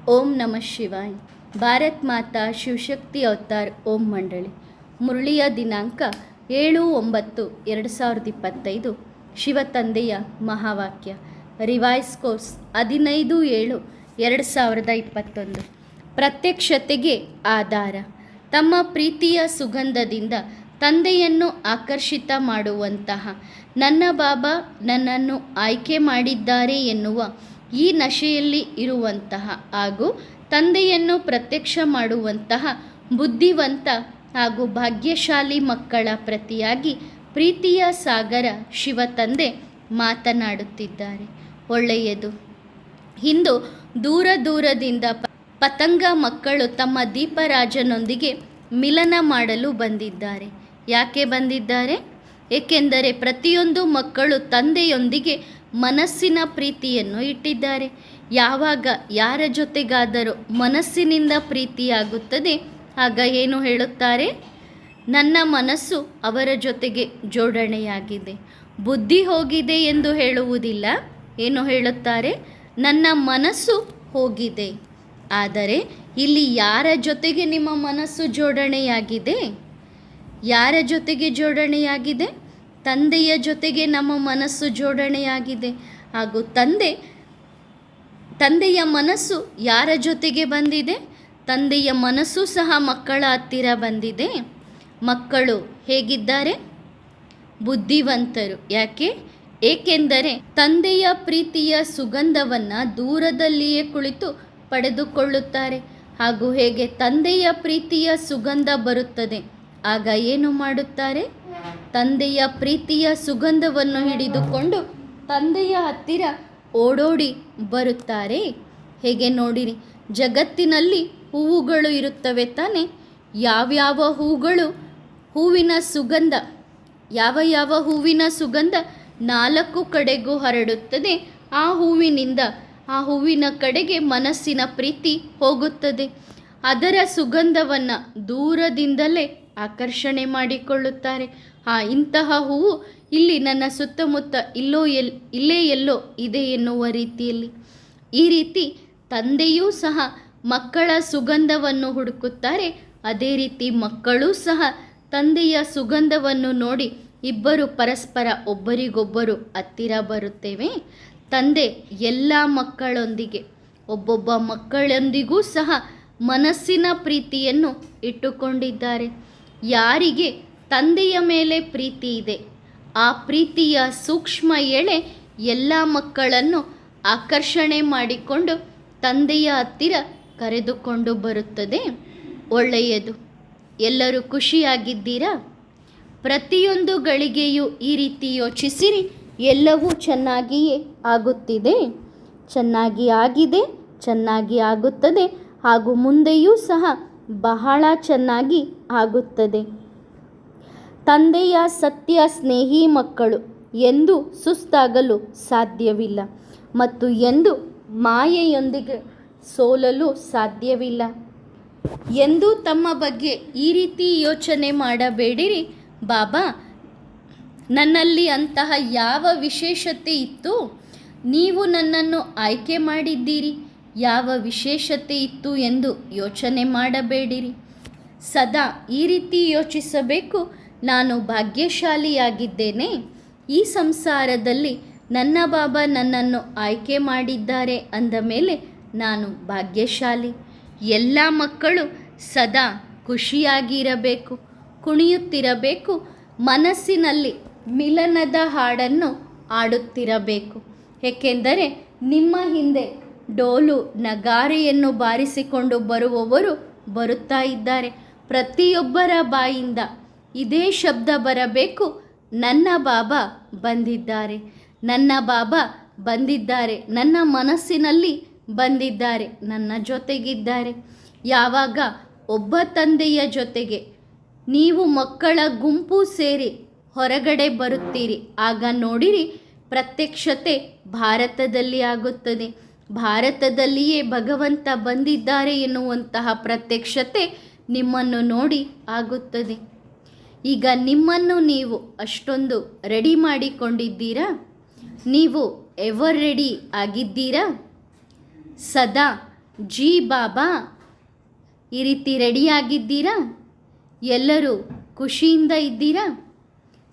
ಓಂ ನಮಃ ಶಿವಾಯ್. ಭಾರತ್ ಮಾತಾ ಶಿವಶಕ್ತಿ ಅವತಾರ್ ಓಂ ಮಂಡಳಿ. ಮುರಳಿಯ ದಿನಾಂಕ 7/9/2025. ಶಿವ ತಂದೆಯ ಮಹಾವಾಕ್ಯ. Revise course 15/7/2021. ಪ್ರತ್ಯಕ್ಷತೆಗೆ ಆಧಾರ. ತಮ್ಮ ಪ್ರೀತಿಯ ಸುಗಂಧದಿಂದ ತಂದೆಯನ್ನು ಆಕರ್ಷಿತ ಮಾಡುವಂತಹ ನನ್ನ ಬಾಬಾ ನನ್ನನ್ನು ಆಯ್ಕೆ ಮಾಡಿದ್ದಾರೆ ಎನ್ನುವ ಈ ನಶೆಯಲ್ಲಿ ಇರುವಂತಹ ಹಾಗೂ ತಂದೆಯನ್ನು ಪ್ರತ್ಯಕ್ಷ ಮಾಡುವಂತಹ ಬುದ್ಧಿವಂತ ಹಾಗೂ ಭಾಗ್ಯಶಾಲಿ ಮಕ್ಕಳ ಪ್ರತಿಯಾಗಿ ಪ್ರೀತಿಯ ಸಾಗರ ಶಿವ ತಂದೆ ಮಾತನಾಡುತ್ತಿದ್ದಾರೆ. ಒಳ್ಳೆಯದು. ಇಂದು ದೂರದಿಂದ ಪತಂಗ ಮಕ್ಕಳು ತಮ್ಮ ದೀಪರಾಜನೊಂದಿಗೆ ಮಿಲನ ಮಾಡಲು ಬಂದಿದ್ದಾರೆ. ಯಾಕೆ ಬಂದಿದ್ದಾರೆ? ಏಕೆಂದರೆ ಪ್ರತಿಯೊಂದು ಮಕ್ಕಳು ತಂದೆಯೊಂದಿಗೆ ಮನಸ್ಸಿನ ಪ್ರೀತಿಯನ್ನು ಇಟ್ಟಿದ್ದಾರೆ. ಯಾವಾಗ ಯಾರ ಜೊತೆಗಾದರೂ ಮನಸ್ಸಿನಿಂದ ಪ್ರೀತಿಯಾಗುತ್ತದೆ ಆಗ ಏನು ಹೇಳುತ್ತಾರೆ? ನನ್ನ ಮನಸ್ಸು ಅವರ ಜೊತೆಗೆ ಜೋಡಣೆಯಾಗಿದೆ. ಬುದ್ಧಿ ಹೋಗಿದೆ ಎಂದು ಹೇಳುವುದಿಲ್ಲ. ಏನು ಹೇಳುತ್ತಾರೆ? ನನ್ನ ಮನಸ್ಸು ಹೋಗಿದೆ. ಆದರೆ ಇಲ್ಲಿ ಯಾರ ಜೊತೆಗೆ ನಿಮ್ಮ ಮನಸ್ಸು ಜೋಡಣೆಯಾಗಿದೆ? ಯಾರ ಜೊತೆಗೆ ಜೋಡಣೆಯಾಗಿದೆ? ತಂದೆಯ ಜೊತೆಗೆ ನಮ್ಮ ಮನಸ್ಸು ಜೋಡಣೆಯಾಗಿದೆ. ಹಾಗೂ ತಂದೆಯ ಮನಸ್ಸು ಯಾರ ಜೊತೆಗೆ ಬಂದಿದೆ? ತಂದೆಯ ಮನಸ್ಸು ಸಹ ಮಕ್ಕಳ ಹತ್ತಿರ ಬಂದಿದೆ. ಮಕ್ಕಳು ಹೇಗಿದ್ದಾರೆ? ಬುದ್ಧಿವಂತರು. ಯಾಕೆ? ಏಕೆಂದರೆ ತಂದೆಯ ಪ್ರೀತಿಯ ಸುಗಂಧವನ್ನು ದೂರದಲ್ಲಿಯೇ ಕುಳಿತು ಪಡೆದುಕೊಳ್ಳುತ್ತಾರೆ. ಹಾಗೂ ಹೇಗೆ ತಂದೆಯ ಪ್ರೀತಿಯ ಸುಗಂಧ ಬರುತ್ತದೆ ಆಗ ಏನು ಮಾಡುತ್ತಾರೆ? ತಂದೆಯ ಪ್ರೀತಿಯ ಸುಗಂಧವನ್ನು ಹಿಡಿದುಕೊಂಡು ತಂದೆಯ ಹತ್ತಿರ ಓಡೋಡಿ ಬರುತ್ತಾರೆ. ಹೇಗೆ ನೋಡಿರಿ, ಜಗತ್ತಿನಲ್ಲಿ ಹೂವುಗಳು ಇರುತ್ತವೆ ತಾನೆ. ಯಾವ್ಯಾವ ಹೂವಿನ ಸುಗಂಧ ಯಾವ ಹೂವಿನ ಸುಗಂಧ 4 ಕಡೆಗೂ ಹರಡುತ್ತದೆ. ಆ ಹೂವಿನ ಕಡೆಗೆ ಮನಸ್ಸಿನ ಪ್ರೀತಿ ಹೋಗುತ್ತದೆ. ಅದರ ಸುಗಂಧವನ್ನು ದೂರದಿಂದಲೇ ಆಕರ್ಷಣೆ ಮಾಡಿಕೊಳ್ಳುತ್ತಾರೆ. ಇಂತಹ ಹೂವು ಇಲ್ಲಿ ನನ್ನ ಸುತ್ತಮುತ್ತ ಇಲ್ಲೇ ಎಲ್ಲೋ ಇದೆ ಎನ್ನುವ ರೀತಿಯಲ್ಲಿ. ಈ ರೀತಿ ತಂದೆಯೂ ಸಹ ಮಕ್ಕಳ ಸುಗಂಧವನ್ನು ಹುಡುಕುತ್ತಾರೆ. ಅದೇ ರೀತಿ ಮಕ್ಕಳೂ ಸಹ ತಂದೆಯ ಸುಗಂಧವನ್ನು ನೋಡಿ ಇಬ್ಬರು ಪರಸ್ಪರ ಒಬ್ಬರಿಗೊಬ್ಬರು ಹತ್ತಿರ ಬರುತ್ತೇವೆ. ತಂದೆ ಎಲ್ಲ ಮಕ್ಕಳೊಂದಿಗೆ ಒಬ್ಬೊಬ್ಬ ಮಕ್ಕಳೊಂದಿಗೂ ಸಹ ಮನಸ್ಸಿನ ಪ್ರೀತಿಯನ್ನು ಇಟ್ಟುಕೊಂಡಿದ್ದಾರೆ. ಯಾರಿಗೆ ತಂದೆಯ ಮೇಲೆ ಪ್ರೀತಿ ಇದೆ ಆ ಪ್ರೀತಿಯ ಸೂಕ್ಷ್ಮ ಎಳೆ ಎಲ್ಲ ಮಕ್ಕಳನ್ನು ಆಕರ್ಷಣೆ ಮಾಡಿಕೊಂಡು ತಂದೆಯ ಹತ್ತಿರ ಕರೆದುಕೊಂಡು ಬರುತ್ತದೆ. ಒಳ್ಳೆಯದು. ಎಲ್ಲರೂ ಖುಷಿಯಾಗಿದ್ದೀರಾ? ಪ್ರತಿಯೊಂದು ಗಳಿಗೆಯೂ ಈ ರೀತಿ ಯೋಚಿಸಿರಿ. ಎಲ್ಲವೂ ಚೆನ್ನಾಗಿಯೇ ಆಗುತ್ತಿದೆ, ಚೆನ್ನಾಗಿ ಆಗಿದೆ, ಚೆನ್ನಾಗಿ ಆಗುತ್ತದೆ ಹಾಗೂ ಮುಂದೆಯೂ ಸಹ ಬಹಳ ಚೆನ್ನಾಗಿ ಆಗುತ್ತದೆ. ತಂದೆಯ ಸತ್ಯ ಸ್ನೇಹಿ ಮಕ್ಕಳು ಎಂದೂ ಸುಸ್ತಾಗಲು ಸಾಧ್ಯವಿಲ್ಲ ಮತ್ತು ಎಂದು ಮಾಯೆಯೊಂದಿಗೆ ಸೋಲಲು ಸಾಧ್ಯವಿಲ್ಲ. ಎಂದೂ ತಮ್ಮ ಬಗ್ಗೆ ಈ ರೀತಿ ಯೋಚನೆ ಮಾಡಬೇಡಿರಿ. ಬಾಬಾ ನನ್ನಲ್ಲಿ ಅಂತಹ ಯಾವ ವಿಶೇಷತೆ ಇತ್ತು? ನೀವು ನನ್ನನ್ನು ಆಯ್ಕೆ ಮಾಡಿದ್ದೀರಿ. ಯಾವ ವಿಶೇಷತೆ ಇತ್ತು ಎಂದು ಯೋಚನೆ ಮಾಡಬೇಡಿರಿ. ಸದಾ ಈ ರೀತಿ ಯೋಚಿಸಬೇಕು, ನಾನು ಭಾಗ್ಯಶಾಲಿಯಾಗಿದ್ದೇನೆ. ಈ ಸಂಸಾರದಲ್ಲಿ ನನ್ನ ಬಾಬಾ ನನ್ನನ್ನು ಆಯ್ಕೆ ಮಾಡಿದ್ದಾರೆ ಅಂದ ಮೇಲೆ ನಾನು ಭಾಗ್ಯಶಾಲಿ. ಎಲ್ಲ ಮಕ್ಕಳು ಸದಾ ಖುಷಿಯಾಗಿರಬೇಕು, ಕುಣಿಯುತ್ತಿರಬೇಕು, ಮನಸ್ಸಿನಲ್ಲಿ ಮಿಲನದ ಹಾಡನ್ನು ಆಡುತ್ತಿರಬೇಕು. ಏಕೆಂದರೆ ನಿಮ್ಮ ಹಿಂದೆ ಡೋಲು ನಗಾರೆಯನ್ನು ಬಾರಿಸಿಕೊಂಡು ಬರುವವರು ಬರುತ್ತಾ ಇದ್ದಾರೆ. ಪ್ರತಿಯೊಬ್ಬರ ಬಾಯಿಂದ ಇದೇ ಶಬ್ದ ಬರಬೇಕು, ನನ್ನ ಬಾಬಾ ಬಂದಿದ್ದಾರೆ, ನನ್ನ ಬಾಬಾ ಬಂದಿದ್ದಾರೆ, ನನ್ನ ಮನಸ್ಸಿನಲ್ಲಿ ಬಂದಿದ್ದಾರೆ, ನನ್ನ ಜೊತೆಗಿದ್ದಾರೆ. ಯಾವಾಗ ಒಬ್ಬ ತಂದೆಯ ಜೊತೆಗೆ ನೀವು ಮಕ್ಕಳ ಗುಂಪು ಸೇರಿ ಹೊರಗಡೆ ಬರುತ್ತೀರಿ ಆಗ ನೋಡಿರಿ ಪ್ರತ್ಯಕ್ಷತೆ ಭಾರತದಲ್ಲಿ ಆಗುತ್ತದೆ. ಭಾರತದಲ್ಲಿಯೇ ಭಗವಂತ ಬಂದಿದ್ದಾರೆ ಎನ್ನುವಂತಹ ಪ್ರತ್ಯಕ್ಷತೆ ನಿಮ್ಮನ್ನು ನೋಡಿ ಆಗುತ್ತದೆ. ಈಗ ನಿಮ್ಮನ್ನು ನೀವು ಅಷ್ಟೊಂದು ರೆಡಿ ಮಾಡಿಕೊಂಡಿದ್ದೀರಾ? ನೀವು ಎವರ್ ರೆಡಿ ಆಗಿದ್ದೀರಾ? ಸದಾ ಜಿ ಬಾಬಾ, ಈ ರೀತಿ ರೆಡಿಯಾಗಿದ್ದೀರಾ? ಎಲ್ಲರೂ ಖುಷಿಯಿಂದ ಇದ್ದೀರಾ?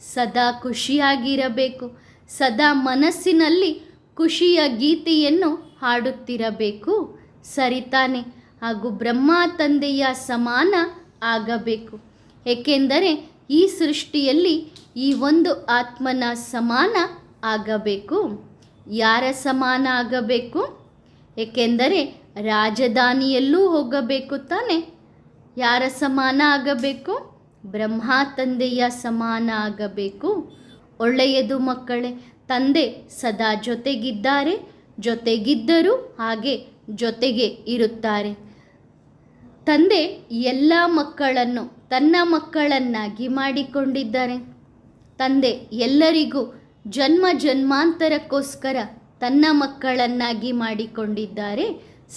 ಸದಾ ಖುಷಿಯಾಗಿರಬೇಕು. ಸದಾ ಮನಸ್ಸಿನಲ್ಲಿ ಖುಷಿಯ ಗೀತೆಯನ್ನು ಹಾಡುತ್ತಿರಬೇಕು, ಸರಿ ತಾನೆ? ಹಾಗೂ ಬ್ರಹ್ಮ ತಂದೆಯ ಸಮಾನ ಆಗಬೇಕು. ಏಕೆಂದರೆ ಈ ಸೃಷ್ಟಿಯಲ್ಲಿ ಈ ಒಂದು ಆತ್ಮನ ಸಮಾನ ಆಗಬೇಕು. ಯಾರ ಸಮಾನ ಆಗಬೇಕು? ಏಕೆಂದರೆ ರಾಜಧಾನಿಯಲ್ಲೂ ಹೋಗಬೇಕು ತಾನೆ. ಯಾರ ಸಮಾನ ಆಗಬೇಕು? ಬ್ರಹ್ಮ ತಂದೆಯ ಸಮಾನ ಆಗಬೇಕು. ಒಳ್ಳೆಯದು ಮಕ್ಕಳೇ. ತಂದೆ ಸದಾ ಜೊತೆಗಿದ್ದಾರೆ, ಜೊತೆಗಿದ್ದರೂ ಹಾಗೆ ಜೊತೆಗೆ ಇರುತ್ತಾರೆ. ತಂದೆ ಎಲ್ಲ ಮಕ್ಕಳನ್ನು ತನ್ನ ಮಕ್ಕಳನ್ನಾಗಿ ಮಾಡಿಕೊಂಡಿದ್ದಾರೆ. ತಂದೆ ಎಲ್ಲರಿಗೂ ಜನ್ಮ ಜನ್ಮಾಂತರಕ್ಕೋಸ್ಕರ ತನ್ನ ಮಕ್ಕಳನ್ನಾಗಿ ಮಾಡಿಕೊಂಡಿದ್ದಾರೆ,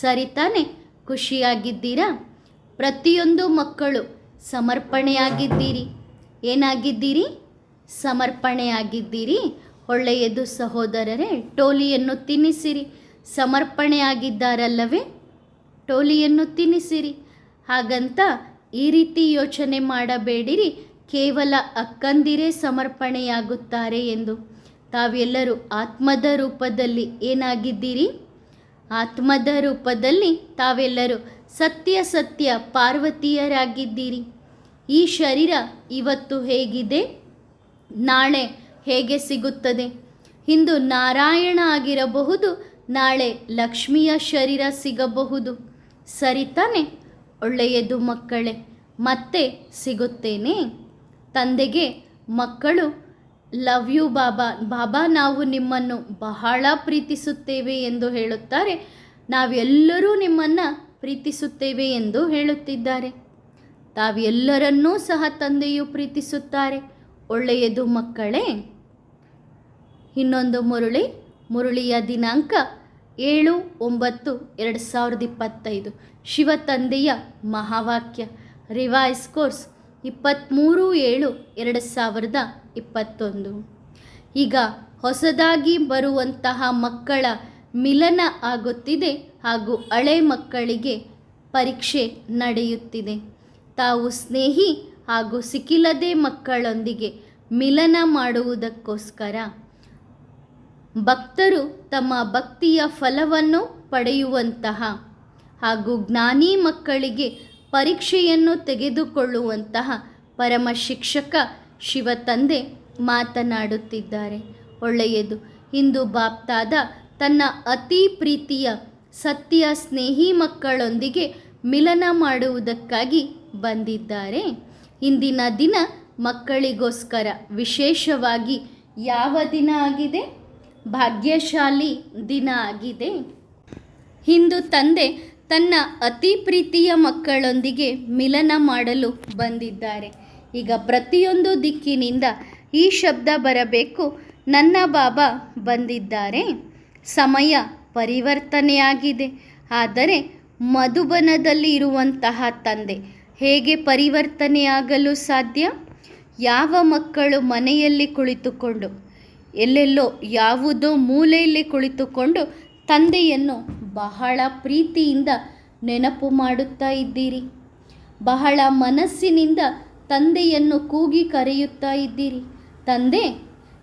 ಸರಿ ತಾನೆ? ಖುಷಿಯಾಗಿದ್ದೀರಾ? ಪ್ರತಿಯೊಂದು ಮಕ್ಕಳು ಸಮರ್ಪಣೆಯಾಗಿದ್ದೀರಿ. ಏನಾಗಿದ್ದೀರಿ? ಸಮರ್ಪಣೆಯಾಗಿದ್ದೀರಿ. ಒಳ್ಳೆಯದು ಸಹೋದರರೇ. ಟೋಲಿಯನ್ನು ತಿನ್ನಿಸಿರಿ. ಸಮರ್ಪಣೆಯಾಗಿದ್ದಾರಲ್ಲವೇ? ಟೋಲಿಯನ್ನು ತಿನ್ನಿಸಿರಿ. ಹಾಗಂತ ಈ ರೀತಿ ಯೋಚನೆ ಮಾಡಬೇಡಿರಿ ಕೇವಲ ಅಕ್ಕಂದಿರೇ ಸಮರ್ಪಣೆಯಾಗುತ್ತಾರೆ ಎಂದು. ತಾವೆಲ್ಲರೂ ಆತ್ಮದ ರೂಪದಲ್ಲಿ ಏನಾಗಿದ್ದೀರಿ? ಆತ್ಮದ ರೂಪದಲ್ಲಿ ತಾವೆಲ್ಲರೂ ಸತ್ಯ ಸತ್ಯ ಪಾರ್ವತಿಯರಾಗಿದ್ದೀರಿ. ಈ ಶರೀರ ಇವತ್ತು ಹೇಗಿದೆ, ನಾಳೆ ಹೇಗೆ ಸಿಗುತ್ತದೆ? ಇಂದು ನಾರಾಯಣ ಆಗಿರಬಹುದು, ನಾಳೆ ಲಕ್ಷ್ಮಿಯ ಶರೀರ ಸಿಗಬಹುದು, ಸರಿ ತಾನೆ? ಒಳ್ಳೆಯದು ಮಕ್ಕಳೇ. ಮತ್ತೆ ಸಿಗುತ್ತೇನೆ. ತಂದೆಗೆ ಮಕ್ಕಳು ಲವ್ ಯು ಬಾಬಾ, ಬಾಬಾ ನಾವು ನಿಮ್ಮನ್ನು ಬಹಳ ಪ್ರೀತಿಸುತ್ತೇವೆ ಎಂದು ಹೇಳುತ್ತಾರೆ. ನಾವೆಲ್ಲರೂ ನಿಮ್ಮನ್ನು ಪ್ರೀತಿಸುತ್ತೇವೆ ಎಂದು ಹೇಳುತ್ತಿದ್ದಾರೆ. ತಾವೆಲ್ಲರನ್ನೂ ಸಹ ತಂದೆಯು ಪ್ರೀತಿಸುತ್ತಾರೆ. ಒಳ್ಳೆಯದು ಮಕ್ಕಳೇ. ಇನ್ನೊಂದು ಮುರುಳಿಯ ದಿನಾಂಕ 7/9/2025. ಶಿವ ತಂದೆಯ ಮಹಾವಾಕ್ಯ. Revise course 23/7/2021. ಈಗ ಹೊಸದಾಗಿ ಬರುವಂತಹ ಮಕ್ಕಳ ಮಿಲನ ಆಗುತ್ತಿದೆ ಹಾಗೂ ಹಳೆ ಮಕ್ಕಳಿಗೆ ಪರೀಕ್ಷೆ ನಡೆಯುತ್ತಿದೆ. ತಾವು ಸ್ನೇಹಿ ಹಾಗೂ ಸಿಕ್ಕಿಲ್ಲದೆ ಮಕ್ಕಳೊಂದಿಗೆ ಮಿಲನ ಮಾಡುವುದಕ್ಕೋಸ್ಕರ ಭಕ್ತರು ತಮ್ಮ ಭಕ್ತಿಯ ಫಲವನ್ನು ಪಡೆಯುವಂತಹ ಹಾಗೂ ಜ್ಞಾನಿ ಮಕ್ಕಳಿಗೆ ಪರೀಕ್ಷೆಯನ್ನು ತೆಗೆದುಕೊಳ್ಳುವಂತಹ ಪರಮ ಶಿಕ್ಷಕ ಶಿವ ತಂದೆ ಮಾತನಾಡುತ್ತಿದ್ದಾರೆ. ಒಳ್ಳೆಯದು. ಇಂದು ಬಾಪ್ತಾದ ತನ್ನ ಅತಿ ಪ್ರೀತಿಯ ಸತ್ಯ ಸ್ನೇಹಿ ಮಕ್ಕಳೊಂದಿಗೆ ಮಿಲನ ಮಾಡುವುದಕ್ಕಾಗಿ ಬಂದಿದ್ದಾರೆ. ಇಂದಿನ ದಿನ ಮಕ್ಕಳಿಗೋಸ್ಕರ ವಿಶೇಷವಾಗಿ ಯಾವ ದಿನ ಆಗಿದೆ? ಭಾಗ್ಯಶಾಲಿ ದಿನ ಆಗಿದೆ. ಇಂದು ತಂದೆ ತನ್ನ ಅತಿ ಪ್ರೀತಿಯ ಮಕ್ಕಳೊಂದಿಗೆ ಮಿಲನ ಮಾಡಲು ಬಂದಿದ್ದಾರೆ. ಈಗ ಪ್ರತಿಯೊಂದು ದಿಕ್ಕಿನಿಂದ ಈ ಶಬ್ದ ಬರಬೇಕು, ನನ್ನ ಬಾಬಾ ಬಂದಿದ್ದಾರೆ. ಸಮಯ ಪರಿವರ್ತನೆಯಾಗಿದೆ. ಆದರೆ ಮಧುಬನದಲ್ಲಿ ಇರುವಂತಹ ತಂದೆ ಹೇಗೆ ಪರಿವರ್ತನೆಯಾಗಲು ಸಾಧ್ಯ? ಯಾವ ಮಕ್ಕಳು ಮನೆಯಲ್ಲಿ ಕುಳಿತುಕೊಂಡು ಎಲ್ಲೆಲ್ಲೋ ಯಾವುದೋ ಮೂಲೆಯಲ್ಲಿ ಕುಳಿತುಕೊಂಡು ತಂದೆಯನ್ನು ಬಹಳ ಪ್ರೀತಿಯಿಂದ ನೆನಪು ಮಾಡುತ್ತಾ ಇದ್ದೀರಿ, ಬಹಳ ಮನಸ್ಸಿನಿಂದ ತಂದೆಯನ್ನು ಕೂಗಿ ಕರೆಯುತ್ತಾ ಇದ್ದೀರಿ. ತಂದೆ,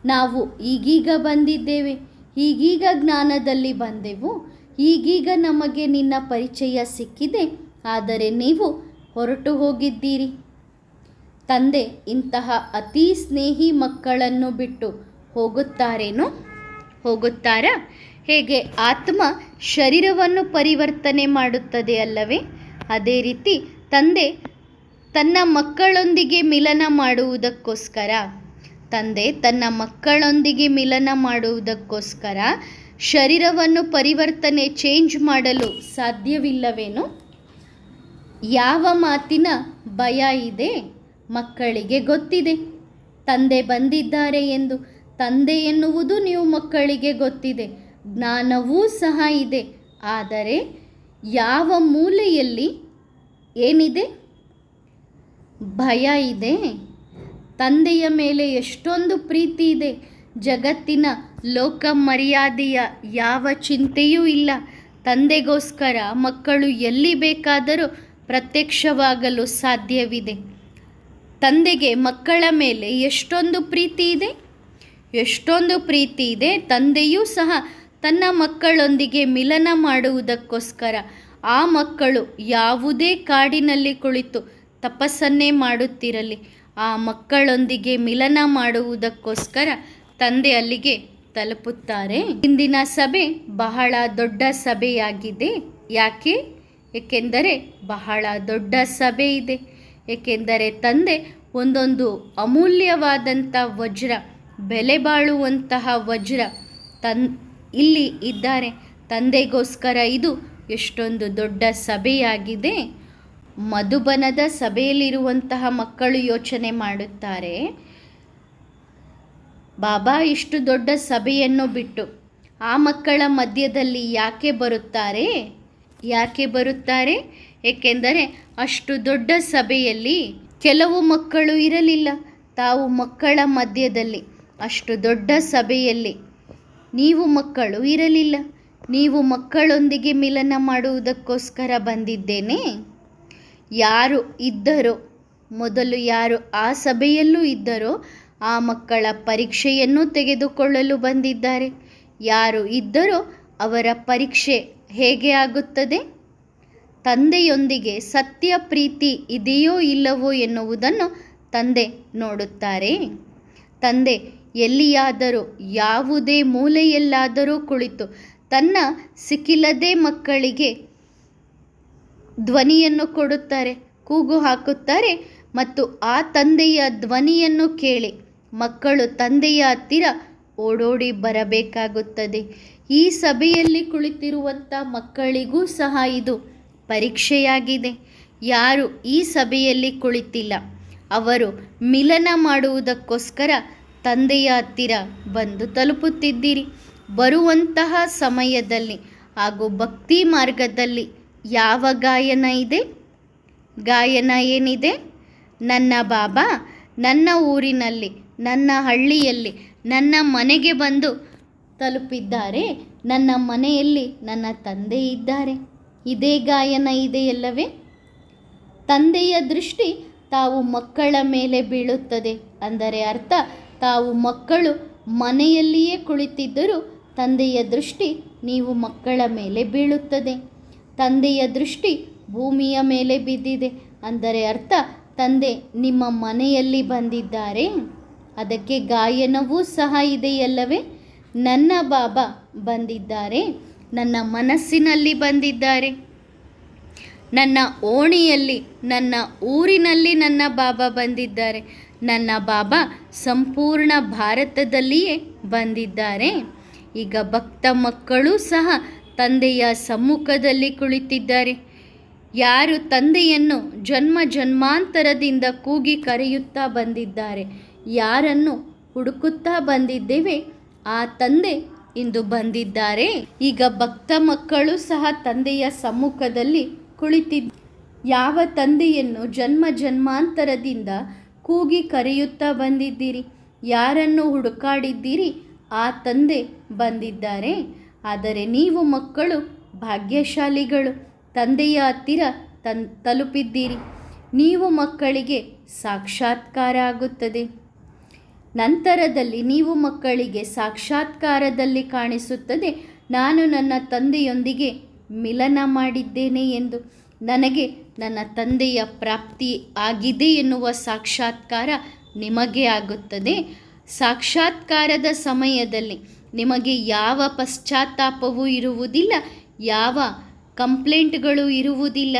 ನಾವು ಈಗೀಗ ಬಂದಿದ್ದೇವೆ, ಈಗೀಗ ಜ್ಞಾನದಲ್ಲಿ ಬಂದೆವು, ಈಗೀಗ ನಮಗೆ ನಿನ್ನ ಪರಿಚಯ ಸಿಕ್ಕಿದೆ, ಆದರೆ ನೀವು ಹೊರಟು ಹೋಗಿದ್ದೀರಿ. ತಂದೆ ಇಂತಹ ಅತಿ ಸ್ನೇಹಿ ಮಕ್ಕಳನ್ನು ಬಿಟ್ಟು ಹೋಗುತ್ತಾರೇನೋ? ಹೋಗುತ್ತಾರಾ? ಹೇಗೆ ಆತ್ಮ ಶರೀರವನ್ನು ಪರಿವರ್ತನೆ ಮಾಡುತ್ತದೆ ಅಲ್ಲವೇ? ಅದೇ ರೀತಿ ತಂದೆ ತನ್ನ ಮಕ್ಕಳೊಂದಿಗೆ ಮಿಲನ ಮಾಡುವುದಕ್ಕೋಸ್ಕರ ಶರೀರವನ್ನು ಪರಿವರ್ತನೆ ಚೇಂಜ್ ಮಾಡಲು ಸಾಧ್ಯವಿಲ್ಲವೇನೋ? ಯಾವ ಮಾತಿನ ಭಯ ಇದೆ? ಮಕ್ಕಳಿಗೆ ಗೊತ್ತಿದೆ ತಂದೆ ಬಂದಿದ್ದಾರೆ ಎಂದು. ತಂದೆ ಎನ್ನುವುದು ನೀವು ಮಕ್ಕಳಿಗೆ ಗೊತ್ತಿದೆ, ಜ್ಞಾನವೂ ಸಹ ಇದೆ. ಆದರೆ ಯಾವ ಮೂಲೆಯಲ್ಲಿ ಏನಿದೆ? ಭಯ ಇದೆ. ತಂದೆಯ ಮೇಲೆ ಎಷ್ಟೊಂದು ಪ್ರೀತಿ ಇದೆ. ಜಗತ್ತಿನ ಲೋಕ ಮರ್ಯಾದೆಯ ಯಾವ ಚಿಂತೆಯೂ ಇಲ್ಲ. ತಂದೆಗೋಸ್ಕರ ಮಕ್ಕಳು ಎಲ್ಲಿ ಬೇಕಾದರೂ ಪ್ರತ್ಯಕ್ಷವಾಗಲು ಸಾಧ್ಯವಿದೆ. ತಂದೆಗೆ ಮಕ್ಕಳ ಮೇಲೆ ಎಷ್ಟೊಂದು ಪ್ರೀತಿ ಇದೆ, ಎಷ್ಟೊಂದು ಪ್ರೀತಿ ಇದೆ. ತಂದೆಯೂ ಸಹ ತನ್ನ ಮಕ್ಕಳೊಂದಿಗೆ ಮಿಲನ ಮಾಡುವುದಕ್ಕೋಸ್ಕರ ಆ ಮಕ್ಕಳು ಯಾವುದೇ ಕಾಡಿನಲ್ಲಿ ಕುಳಿತು ತಪಸ್ಸನ್ನೇ ಮಾಡುತ್ತಿರಲಿ, ಆ ಮಕ್ಕಳೊಂದಿಗೆ ಮಿಲನ ಮಾಡುವುದಕ್ಕೋಸ್ಕರ ತಂದೆ ಅಲ್ಲಿಗೆ ತಲುಪುತ್ತಾರೆ. ಇಂದಿನ ಸಭೆ ಬಹಳ ದೊಡ್ಡ ಸಭೆಯಾಗಿದೆ. ಯಾಕೆ? ಏಕೆಂದರೆ ಬಹಳ ದೊಡ್ಡ ಸಭೆ ಇದೆ. ಏಕೆಂದರೆ ತಂದೆ ಒಂದೊಂದು ಅಮೂಲ್ಯವಾದಂಥ ವಜ್ರ, ಬೆಲೆ ಬಾಳುವಂತಹ ವಜ್ರ ಇಲ್ಲಿ ಇದ್ದಾರೆ. ತಂದೆಗೋಸ್ಕರ ಇದು ಎಷ್ಟೊಂದು ದೊಡ್ಡ ಸಭೆಯಾಗಿದೆ. ಮಧುಬನದ ಸಭೆಯಲ್ಲಿರುವಂತಹ ಮಕ್ಕಳು ಯೋಚನೆ ಮಾಡುತ್ತಾರೆ, ಬಾಬಾ ಇಷ್ಟು ದೊಡ್ಡ ಸಭೆಯನ್ನು ಬಿಟ್ಟು ಆ ಮಕ್ಕಳ ಮಧ್ಯದಲ್ಲಿ ಯಾಕೆ ಬರುತ್ತಾರೆ? ಯಾಕೆ ಬರುತ್ತಾರೆ? ಏಕೆಂದರೆ ಅಷ್ಟು ದೊಡ್ಡ ಸಭೆಯಲ್ಲಿ ಕೆಲವು ಮಕ್ಕಳು ಇರಲಿಲ್ಲ. ತಾವು ಮಕ್ಕಳ ಮಧ್ಯದಲ್ಲಿ ಅಷ್ಟು ದೊಡ್ಡ ಸಭೆಯಲ್ಲಿ ನೀವು ಮಕ್ಕಳು ಇರಲಿಲ್ಲ. ನೀವು ಮಕ್ಕಳೊಂದಿಗೆ ಮಿಲನ ಮಾಡುವುದಕ್ಕೋಸ್ಕರ ಬಂದಿದ್ದೇನೆ. ಯಾರು ಇದ್ದರೋ, ಮೊದಲು ಯಾರು ಆ ಸಭೆಯಲ್ಲೂ ಇದ್ದರೋ ಆ ಮಕ್ಕಳ ಪರೀಕ್ಷೆಯನ್ನು ತೆಗೆದುಕೊಳ್ಳಲು ಬಂದಿದ್ದಾರೆ. ಯಾರು ಇದ್ದರೋ ಅವರ ಪರೀಕ್ಷೆ ಹೇಗೆ ಆಗುತ್ತದೆ? ತಂದೆಯೊಂದಿಗೆ ಸತ್ಯ ಪ್ರೀತಿ ಇದೆಯೋ ಇಲ್ಲವೋ ಎನ್ನುವುದನ್ನು ತಂದೆ ನೋಡುತ್ತಾರೆ. ತಂದೆ ಎಲ್ಲಿಯಾದರೂ ಯಾವುದೇ ಮೂಲೆಯಲ್ಲಾದರೂ ಕುಳಿತು ತನ್ನ ಸಿಕ್ಕಿಲ್ಲದೆ ಮಕ್ಕಳಿಗೆ ಧ್ವನಿಯನ್ನು ಕೊಡುತ್ತಾರೆ, ಕೂಗು ಹಾಕುತ್ತಾರೆ. ಮತ್ತು ಆ ತಂದೆಯ ಧ್ವನಿಯನ್ನು ಕೇಳಿ ಮಕ್ಕಳು ತಂದೆಯ ಹತ್ತಿರ ಓಡೋಡಿ ಬರಬೇಕಾಗುತ್ತದೆ. ಈ ಸಭೆಯಲ್ಲಿ ಕುಳಿತಿರುವಂಥ ಮಕ್ಕಳಿಗೂ ಸಹ ಇದು ಪರೀಕ್ಷೆಯಾಗಿದೆ. ಯಾರು ಈ ಸಭೆಯಲ್ಲಿ ಕುಳಿತಿಲ್ಲ ಅವರು ಮಿಲನ ಮಾಡುವುದಕ್ಕೋಸ್ಕರ ತಂದೆಯ ಹತ್ತಿರ ಬಂದು ತಲುಪುತ್ತಿದ್ದೀರಿ. ಬರುವಂತಹ ಸಮಯದಲ್ಲಿ ಹಾಗೂ ಭಕ್ತಿ ಮಾರ್ಗದಲ್ಲಿ ಯಾವ ಗಾಯನ ಇದೆ? ಗಾಯನ ಏನಿದೆ? ನನ್ನ ಬಾಬಾ ನನ್ನ ಊರಿನಲ್ಲಿ, ನನ್ನ ಹಳ್ಳಿಯಲ್ಲಿ, ನನ್ನ ಮನೆಗೆ ಬಂದು ತಲುಪಿದ್ದಾರೆ. ನನ್ನ ಮನೆಯಲ್ಲಿ ನನ್ನ ತಂದೆ ಇದ್ದಾರೆ. ಇದೇ ಗಾಯನ ಇದೆಯಲ್ಲವೇ? ತಂದೆಯ ದೃಷ್ಟಿ ತಾವು ಮಕ್ಕಳ ಮೇಲೆ ಬೀಳುತ್ತದೆ. ಅಂದರೆ ಅರ್ಥ, ತಾವು ಮಕ್ಕಳು ಮನೆಯಲ್ಲಿಯೇ ಕುಳಿತಿದ್ದರೂ ತಂದೆಯ ದೃಷ್ಟಿ ನೀವು ಮಕ್ಕಳ ಮೇಲೆ ಬೀಳುತ್ತದೆ. ತಂದೆಯ ದೃಷ್ಟಿ ಭೂಮಿಯ ಮೇಲೆ ಬಿದ್ದಿದೆ. ಅಂದರೆ ಅರ್ಥ, ತಂದೆ ನಿಮ್ಮ ಮನೆಯಲ್ಲಿ ಬಂದಿದ್ದಾರೆ. ಅದಕ್ಕೆ ಗಾಯನವೂ ಸಹ ಇದೆಯಲ್ಲವೇ? ನನ್ನ ಬಾಬಾ ಬಂದಿದ್ದಾರೆ, ನನ್ನ ಮನಸ್ಸಿನಲ್ಲಿ ಬಂದಿದ್ದಾರೆ, ನನ್ನ ಓಣಿಯಲ್ಲಿ, ನನ್ನ ಊರಿನಲ್ಲಿ ನನ್ನ ಬಾಬಾ ಬಂದಿದ್ದಾರೆ. ನನ್ನ ಬಾಬಾ ಸಂಪೂರ್ಣ ಭಾರತದಲ್ಲಿಯೇ ಬಂದಿದ್ದಾರೆ. ಈಗ ಭಕ್ತ ಮಕ್ಕಳು ಸಹ ತಂದೆಯ ಸಮ್ಮುಖದಲ್ಲಿ ಕುಳಿತಿದ್ದಾರೆ. ಯಾರು ತಂದೆಯನ್ನು ಜನ್ಮ ಜನ್ಮಾಂತರದಿಂದ ಕೂಗಿ ಕರೆಯುತ್ತಾ ಬಂದಿದ್ದಾರೆ, ಯಾರನ್ನು ಹುಡುಕುತ್ತಾ ಬಂದಿದ್ದೇವೆ, ಆ ತಂದೆ ಇಂದು ಬಂದಿದ್ದಾರೆ. ಈಗ ಭಕ್ತ ಮಕ್ಕಳು ಸಹ ತಂದೆಯ ಸಮ್ಮುಖದಲ್ಲಿ ಕುಳಿತಿದ್ದ ಯಾವ ತಂದೆಯನ್ನು ಜನ್ಮ ಜನ್ಮಾಂತರದಿಂದ ಕೂಗಿ ಕರೆಯುತ್ತಾ ಬಂದಿದ್ದೀರಿ, ಯಾರನ್ನು ಹುಡುಕಾಡಿದ್ದೀರಿ, ಆ ತಂದೆ ಬಂದಿದ್ದಾರೆ. ಆದರೆ ನೀವು ಮಕ್ಕಳು ಭಾಗ್ಯಶಾಲಿಗಳು, ತಂದೆಯ ಹತ್ತಿರ ತಲುಪಿದ್ದೀರಿ. ನೀವು ಮಕ್ಕಳಿಗೆ ಸಾಕ್ಷಾತ್ಕಾರ ಆಗುತ್ತದೆ. ನಂತರದಲ್ಲಿ ನೀವು ಮಕ್ಕಳಿಗೆ ಸಾಕ್ಷಾತ್ಕಾರದಲ್ಲಿ ಕಾಣಿಸುತ್ತದೆ, ನಾನು ನನ್ನ ತಂದೆಯೊಂದಿಗೆ ಮಿಲನ ಮಾಡಿದ್ದೇನೆ ಎಂದು, ನನಗೆ ನನ್ನ ತಂದೆಯ ಪ್ರಾಪ್ತಿ ಆಗಿದೆ ಎನ್ನುವ ಸಾಕ್ಷಾತ್ಕಾರ ನಿಮಗೆ ಆಗುತ್ತದೆ. ಸಾಕ್ಷಾತ್ಕಾರದ ಸಮಯದಲ್ಲಿ ನಿಮಗೆ ಯಾವ ಪಶ್ಚಾತ್ತಾಪವೂ ಇರುವುದಿಲ್ಲ, ಯಾವ ಕಂಪ್ಲೇಂಟ್ಗಳು ಇರುವುದಿಲ್ಲ,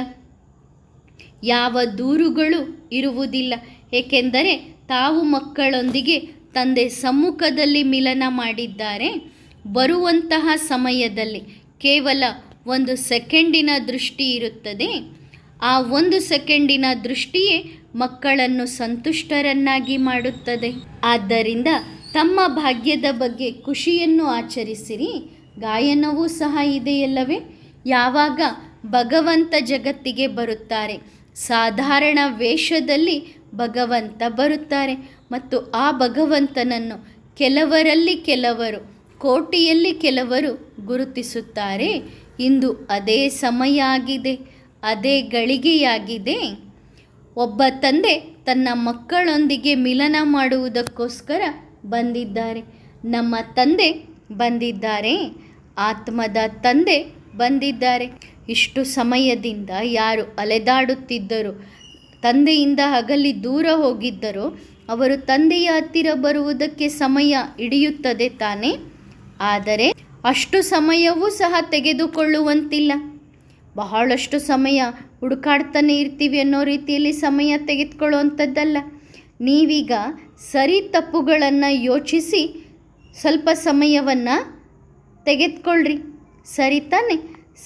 ಯಾವ ದೂರುಗಳು ಇರುವುದಿಲ್ಲ. ಏಕೆಂದರೆ ತಾವು ಮಕ್ಕಳೊಂದಿಗೆ ತಂದೆ ಸಮ್ಮುಖದಲ್ಲಿ ಮಿಲನ ಮಾಡಿದ್ದಾರೆ. ಬರುವಂತಹ ಸಮಯದಲ್ಲಿ ಕೇವಲ 1 ಸೆಕೆಂಡಿನ ದೃಷ್ಟಿ ಇರುತ್ತದೆ. ಆ 1 ಸೆಕೆಂಡಿನ ದೃಷ್ಟಿಯೇ ಮಕ್ಕಳನ್ನು ಸಂತುಷ್ಟರನ್ನಾಗಿ ಮಾಡುತ್ತದೆ. ಆದ್ದರಿಂದ ತಮ್ಮ ಭಾಗ್ಯದ ಬಗ್ಗೆ ಖುಷಿಯನ್ನು ಆಚರಿಸಿರಿ. ಗಾಯನವೂ ಸಹ ಇದೆಯಲ್ಲವೇ? ಯಾವಾಗ ಭಗವಂತ ಜಗತ್ತಿಗೆ ಬರುತ್ತಾರೆ, ಸಾಧಾರಣ ವೇಷದಲ್ಲಿ ಭಗವಂತ ಬರುತ್ತಾರೆ ಮತ್ತು ಆ ಭಗವಂತನನ್ನು ಕೆಲವರಲ್ಲಿ ಕೆಲವರು, ಕೋಟಿಯಲ್ಲಿ ಕೆಲವರು ಗುರುತಿಸುತ್ತಾರೆ. ಇಂದು ಅದೇ ಸಮಯ ಆಗಿದೆ, ಅದೇ ಗಳಿಗೆಯಾಗಿದೆ. ಒಬ್ಬ ತಂದೆ ತನ್ನ ಮಕ್ಕಳೊಂದಿಗೆ ಮಿಲನ ಮಾಡುವುದಕ್ಕೋಸ್ಕರ ಬಂದಿದ್ದಾರೆ. ನಮ್ಮ ತಂದೆ ಬಂದಿದ್ದಾರೆ, ಆತ್ಮದ ತಂದೆ ಬಂದಿದ್ದಾರೆ. ಇಷ್ಟು ಸಮಯದಿಂದ ಯಾರು ಅಲೆದಾಡುತ್ತಿದ್ದರು, ತಂದೆಯಿಂದ ಅಗಲಿ ದೂರ ಹೋಗಿದ್ದರು, ಅವರು ತಂದೆಯ ಹತ್ತಿರ ಬರುವುದಕ್ಕೆ ಸಮಯ ಹಿಡಿಯುತ್ತದೆ ತಾನೇ. ಆದರೆ ಅಷ್ಟು ಸಮಯವೂ ಸಹ ತೆಗೆದುಕೊಳ್ಳುವಂತಿಲ್ಲ. ಬಹಳಷ್ಟು ಸಮಯ ಹುಡುಕಾಡ್ತಾನೆ ಇರ್ತೀವಿ ಅನ್ನೋ ರೀತಿಯಲ್ಲಿ ಸಮಯ ತೆಗೆದುಕೊಳ್ಳುವಂಥದ್ದಲ್ಲ. ನೀವೀಗ ಸರಿ ತಪ್ಪುಗಳನ್ನು ಯೋಚಿಸಿ ಸ್ವಲ್ಪ ಸಮಯವನ್ನು ತೆಗೆದುಕೊಳ್ಳ್ರಿ, ಸರಿ ತಾನೆ.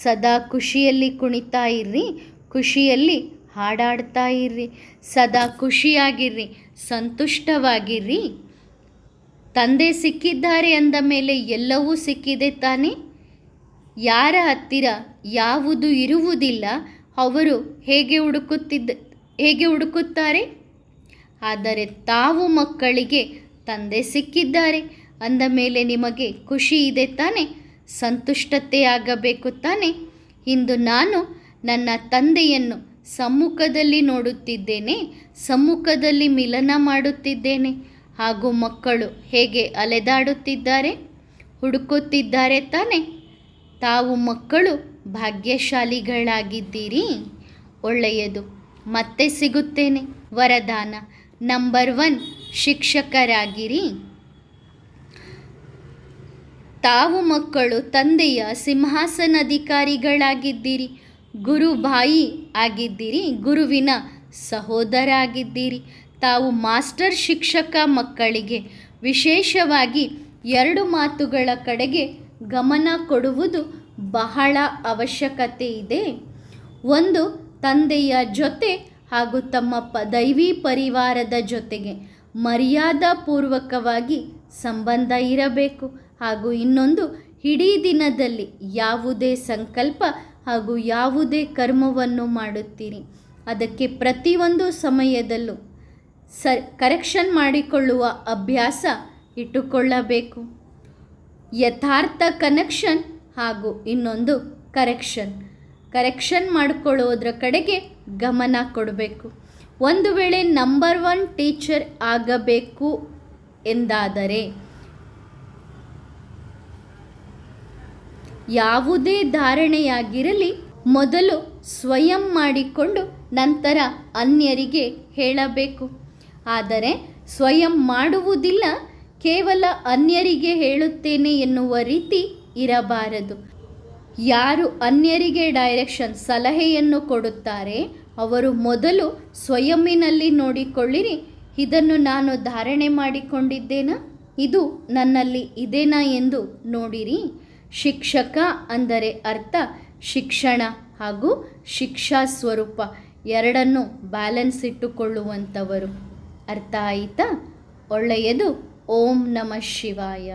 ಸದಾ ಖುಷಿಯಲ್ಲಿ ಕುಣಿತಾ ಇರ್ರಿ, ಖುಷಿಯಲ್ಲಿ ಹಾಡಾಡ್ತಾ ಇರ್ರಿ, ಸದಾ ಖುಷಿಯಾಗಿರ್ರಿ, ಸಂತುಷ್ಟವಾಗಿರ್ರಿ. ತಂದೆ ಸಿಕ್ಕಿದ್ದಾರೆ ಅಂದ ಮೇಲೆ ಎಲ್ಲವೂ ಸಿಕ್ಕಿದೆ ತಾನೇ. ಯಾರ ಹತ್ತಿರ ಯಾವುದು ಇರುವುದಿಲ್ಲ ಅವರು ಹೇಗೆ ಹುಡುಕುತ್ತಾರೆ? ಆದರೆ ತಾವು ಮಕ್ಕಳಿಗೆ ತಂದೆ ಸಿಕ್ಕಿದ್ದಾರೆ ಅಂದ ಮೇಲೆ ನಿಮಗೆ ಖುಷಿ ಇದೆ ತಾನೆ, ಸಂತುಷ್ಟತೆ ಆಗಬೇಕು ತಾನೆ. ಇಂದು ನಾನು ನನ್ನ ತಂದೆಯನ್ನು ಸಮ್ಮುಖದಲ್ಲಿ ನೋಡುತ್ತಿದ್ದೇನೆ, ಸಮ್ಮುಖದಲ್ಲಿ ಮಿಲನ ಮಾಡುತ್ತಿದ್ದೇನೆ. ಹಾಗೂ ಮಕ್ಕಳು ಹೇಗೆ ಅಲೆದಾಡುತ್ತಿದ್ದಾರೆ, ಹುಡುಕುತ್ತಿದ್ದಾರೆ ತಾನೆ. ತಾವು ಮಕ್ಕಳು ಭಾಗ್ಯಶಾಲಿಗಳಾಗಿದ್ದೀರಿ. ಒಳ್ಳೆಯದು, ಮತ್ತೆ ಸಿಗುತ್ತೇನೆ. ವರದಾನ ನಂಬರ್ 1, ಶಿಕ್ಷಕರಾಗಿರಿ. ತಾವು ಮಕ್ಕಳು ತಂದೆಯ ಸಿಂಹಾಸನಾಧಿಕಾರಿಗಳಾಗಿದ್ದೀರಿ, ಗುರುಭಾಯಿ ಆಗಿದ್ದೀರಿ, ಗುರುವಿನ ಸಹೋದರ ಆಗಿದ್ದೀರಿ. ತಾವು ಮಾಸ್ಟರ್ ಶಿಕ್ಷಕ. ಮಕ್ಕಳಿಗೆ ವಿಶೇಷವಾಗಿ 2 ಮಾತುಗಳ ಕಡೆಗೆ ಗಮನ ಕೊಡುವುದು ಬಹಳ ಅವಶ್ಯಕತೆ ಇದೆ. ಒಂದು, ತಂದೆಯ ಜೊತೆ ಹಾಗೂ ತಮ್ಮ ದೈವಿ ಪರಿವಾರದ ಜೊತೆಗೆ ಮರ್ಯಾದಾಪೂರ್ವಕವಾಗಿ ಸಂಬಂಧ ಇರಬೇಕು. ಹಾಗೂ ಇನ್ನೊಂದು, ಇಡೀ ದಿನದಲ್ಲಿ ಯಾವುದೇ ಸಂಕಲ್ಪ ಹಾಗೂ ಯಾವುದೇ ಕರ್ಮವನ್ನು ಮಾಡುತ್ತೀರಿ ಅದಕ್ಕೆ ಪ್ರತಿಯೊಂದು ಸಮಯದಲ್ಲೂ ಕರೆಕ್ಷನ್ ಮಾಡಿಕೊಳ್ಳುವ ಅಭ್ಯಾಸ ಇಟ್ಟುಕೊಳ್ಳಬೇಕು. ಯಥಾರ್ಥ ಕನೆಕ್ಷನ್ ಹಾಗೂ ಇನ್ನೊಂದು ಕರೆಕ್ಷನ್ ಮಾಡಿಕೊಳ್ಳೋದ್ರ ಕಡೆಗೆ ಗಮನ ಕೊಡಬೇಕು. ಒಂದು ವೇಳೆ ನಂಬರ್ 1 ಟೀಚರ್ ಆಗಬೇಕು ಎಂದಾದರೆ ಯಾವುದೇ ಧಾರಣೆಯಾಗಿರಲಿ ಮೊದಲು ಸ್ವಯಂ ಮಾಡಿಕೊಂಡು ನಂತರ ಅನ್ಯರಿಗೆ ಹೇಳಬೇಕು. ಆದರೆ ಸ್ವಯಂ ಮಾಡುವುದಿಲ್ಲ, ಕೇವಲ ಅನ್ಯರಿಗೆ ಹೇಳುತ್ತೇನೆ ಎನ್ನುವ ರೀತಿ ಇರಬಾರದು. ಯಾರು ಅನ್ಯರಿಗೆ ಡೈರೆಕ್ಷನ್ ಸಲಹೆಯನ್ನು ಕೊಡುತ್ತಾರೆ ಅವರು ಮೊದಲು ಸ್ವಯಂನಲ್ಲಿ ನೋಡಿಕೊಳ್ಳಿರಿ, ಇದನ್ನು ನಾನು ಧಾರಣೆ ಮಾಡಿಕೊಂಡಿದ್ದೇನಾ, ಇದು ನನ್ನಲ್ಲಿ ಇದೇನಾ ಎಂದು ನೋಡಿರಿ. ಶಿಕ್ಷಕ ಅಂದರೆ ಅರ್ಥ ಶಿಕ್ಷಣ ಹಾಗೂ ಶಿಕ್ಷಾ ಸ್ವರೂಪ ಎರಡನ್ನೂ ಬ್ಯಾಲೆನ್ಸ್ ಇಟ್ಟುಕೊಳ್ಳುವಂಥವರು. ಅರ್ಥ ಆಯಿತಾ? ಒಳ್ಳೆಯದು. ಓಂ ನಮಃ ಶಿವಾಯ.